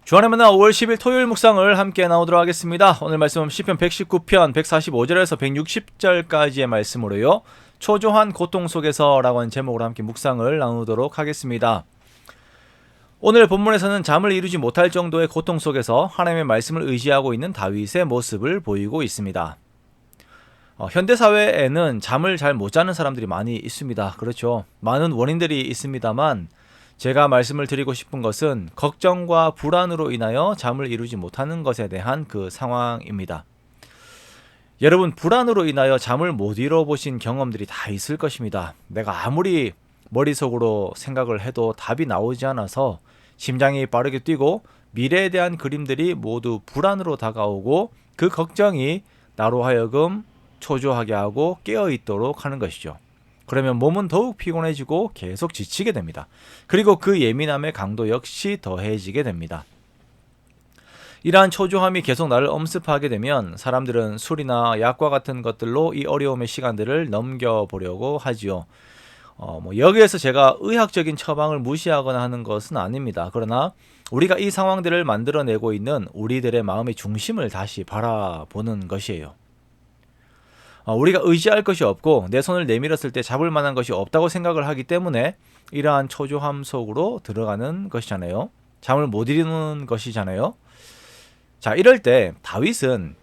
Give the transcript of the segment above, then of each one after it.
주안의 만나 5월 10일 토요일 묵상을 함께 나오도록 하겠습니다. 오늘 말씀은 시편 119편 145절에서 160절까지의 말씀으로요. 초조한 고통 속에서 라고 하는 제목으로 함께 묵상을 나누도록 하겠습니다. 오늘 본문에서는 잠을 이루지 못할 정도의 고통 속에서 하나님의 말씀을 의지하고 있는 다윗의 모습을 보이고 있습니다. 현대사회에는 잠을 잘 못 자는 사람들이 많이 있습니다. 그렇죠. 많은 원인들이 있습니다만 제가 말씀을 드리고 싶은 것은 걱정과 불안으로 인하여 잠을 이루지 못하는 것에 대한 그 상황입니다. 여러분, 불안으로 인하여 잠을 못 이뤄보신 경험들이 다 있을 것입니다. 내가 아무리 머릿속으로 생각을 해도 답이 나오지 않아서 심장이 빠르게 뛰고 미래에 대한 그림들이 모두 불안으로 다가오고 그 걱정이 나로 하여금 초조하게 하고 깨어있도록 하는 것이죠. 그러면 몸은 더욱 피곤해지고 계속 지치게 됩니다. 그리고 그 예민함의 강도 역시 더해지게 됩니다. 이러한 초조함이 계속 나를 엄습하게 되면 사람들은 술이나 약과 같은 것들로 이 어려움의 시간들을 넘겨보려고 하지요. 여기에서 제가 의학적인 처방을 무시하거나 하는 것은 아닙니다. 그러나 우리가 이 상황들을 만들어내고 있는 우리들의 마음의 중심을 다시 바라보는 것이에요. 우리가 의지할 것이 없고 내 손을 내밀었을 때 잡을 만한 것이 없다고 생각을 하기 때문에 이러한 초조함 속으로 들어가는 것이잖아요. 잠을 못 이루는 것이잖아요. 자, 이럴 때 다윗은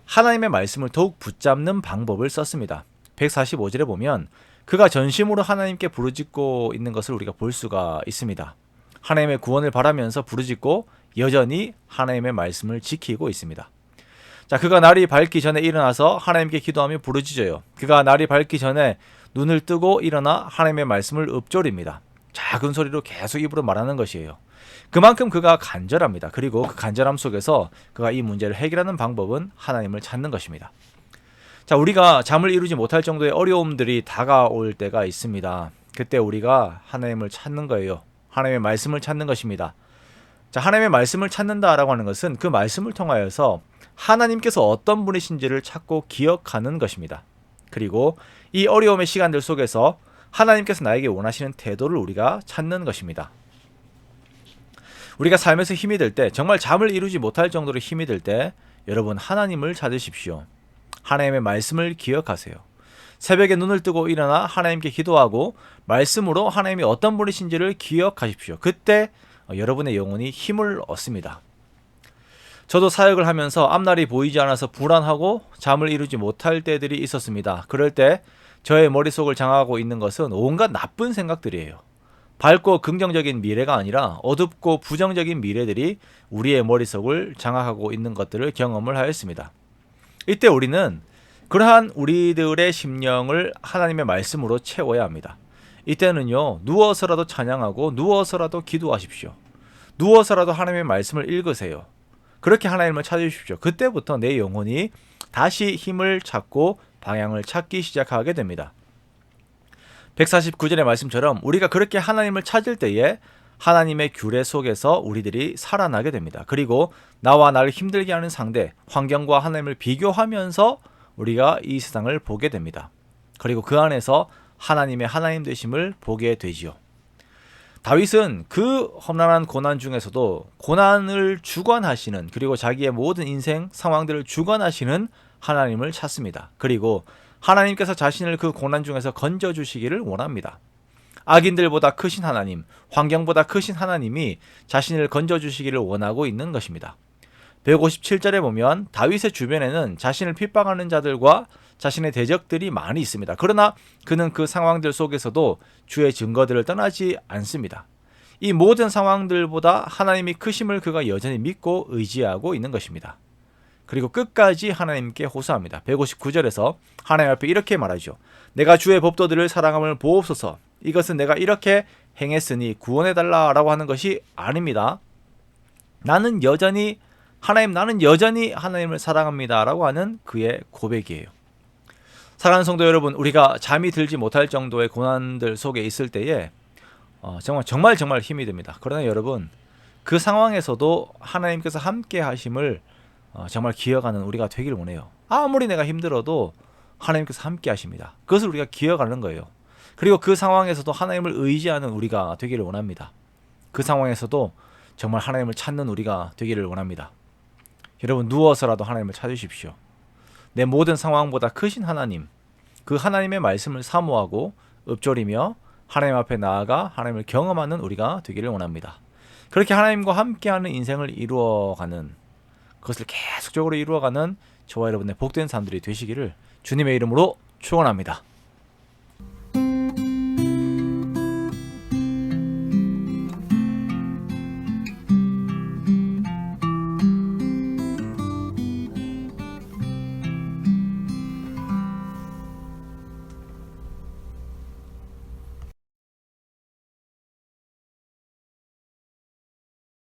하나님의 말씀을 더욱 붙잡는 방법을 썼습니다. 145절에 보면 그가 전심으로 하나님께 부르짖고 있는 것을 우리가 볼 수가 있습니다. 하나님의 구원을 바라면서 부르짖고 여전히 하나님의 말씀을 지키고 있습니다. 자, 그가 날이 밝기 전에 일어나서 하나님께 기도하며 부르짖어요. 그가 날이 밝기 전에 눈을 뜨고 일어나 하나님의 말씀을 읊조립니다. 작은 소리로 계속 입으로 말하는 것이에요. 그만큼 그가 간절합니다. 그리고 그 간절함 속에서 그가 이 문제를 해결하는 방법은 하나님을 찾는 것입니다. 자, 우리가 잠을 이루지 못할 정도의 어려움들이 다가올 때가 있습니다. 그때 우리가 하나님을 찾는 거예요. 하나님의 말씀을 찾는 것입니다. 자, 하나님의 말씀을 찾는다라고 하는 것은 그 말씀을 통하여서 하나님께서 어떤 분이신지를 찾고 기억하는 것입니다. 그리고 이 어려움의 시간들 속에서 하나님께서 나에게 원하시는 태도를 우리가 찾는 것입니다. 우리가 삶에서 힘이 들 때, 정말 잠을 이루지 못할 정도로 힘이 들 때 여러분, 하나님을 찾으십시오. 하나님의 말씀을 기억하세요. 새벽에 눈을 뜨고 일어나 하나님께 기도하고 말씀으로 하나님이 어떤 분이신지를 기억하십시오. 그때 여러분의 영혼이 힘을 얻습니다. 저도 사역을 하면서 앞날이 보이지 않아서 불안하고 잠을 이루지 못할 때들이 있었습니다. 그럴 때 저의 머릿속을 장악하고 있는 것은 온갖 나쁜 생각들이에요. 밝고 긍정적인 미래가 아니라 어둡고 부정적인 미래들이 우리의 머릿속을 장악하고 있는 것들을 경험을 하였습니다. 이때 우리는 그러한 우리들의 심령을 하나님의 말씀으로 채워야 합니다. 이때는요, 누워서라도 찬양하고 누워서라도 기도하십시오. 누워서라도 하나님의 말씀을 읽으세요. 그렇게 하나님을 찾으십시오. 그때부터 내 영혼이 다시 힘을 찾고 방향을 찾기 시작하게 됩니다. 149절의 말씀처럼 우리가 그렇게 하나님을 찾을 때에 하나님의 규례 속에서 우리들이 살아나게 됩니다. 그리고 나와 나를 힘들게 하는 상대, 환경과 하나님을 비교하면서 우리가 이 세상을 보게 됩니다. 그리고 그 안에서 하나님의 하나님 되심을 보게 되지요. 다윗은 그 험난한 고난 중에서도 고난을 주관하시는, 그리고 자기의 모든 인생 상황들을 주관하시는 하나님을 찾습니다. 그리고 하나님께서 자신을 그 고난 중에서 건져주시기를 원합니다. 악인들보다 크신 하나님, 환경보다 크신 하나님이 자신을 건져주시기를 원하고 있는 것입니다. 157절에 보면 다윗의 주변에는 자신을 핍박하는 자들과 자신의 대적들이 많이 있습니다. 그러나 그는 그 상황들 속에서도 주의 증거들을 떠나지 않습니다. 이 모든 상황들보다 하나님이 크심을 그가 여전히 믿고 의지하고 있는 것입니다. 그리고 끝까지 하나님께 호소합니다. 159절에서 하나님 앞에 이렇게 말하죠. 내가 주의 법도들을 사랑함을 보옵소서. 이것은 내가 이렇게 행했으니 구원해달라라고 하는 것이 아닙니다. 나는 여전히 하나님을 사랑합니다 라고 하는 그의 고백이에요. 사랑하는 성도 여러분, 우리가 잠이 들지 못할 정도의 고난들 속에 있을 때에 정말 힘이 듭니다. 그러나 여러분, 그 상황에서도 하나님께서 함께 하심을 정말 기억하는 우리가 되길 원해요. 아무리 내가 힘들어도 하나님께서 함께 하십니다. 그것을 우리가 기억하는 거예요. 그리고 그 상황에서도 하나님을 의지하는 우리가 되기를 원합니다. 그 상황에서도 정말 하나님을 찾는 우리가 되기를 원합니다. 여러분, 누워서라도 하나님을 찾으십시오. 내 모든 상황보다 크신 하나님, 그 하나님의 말씀을 사모하고 읊조리며 하나님 앞에 나아가 하나님을 경험하는 우리가 되기를 원합니다. 그렇게 하나님과 함께하는 인생을 이루어가는, 그것을 계속적으로 이루어가는 저와 여러분의 복된 삶들이 되시기를 주님의 이름으로 축원합니다.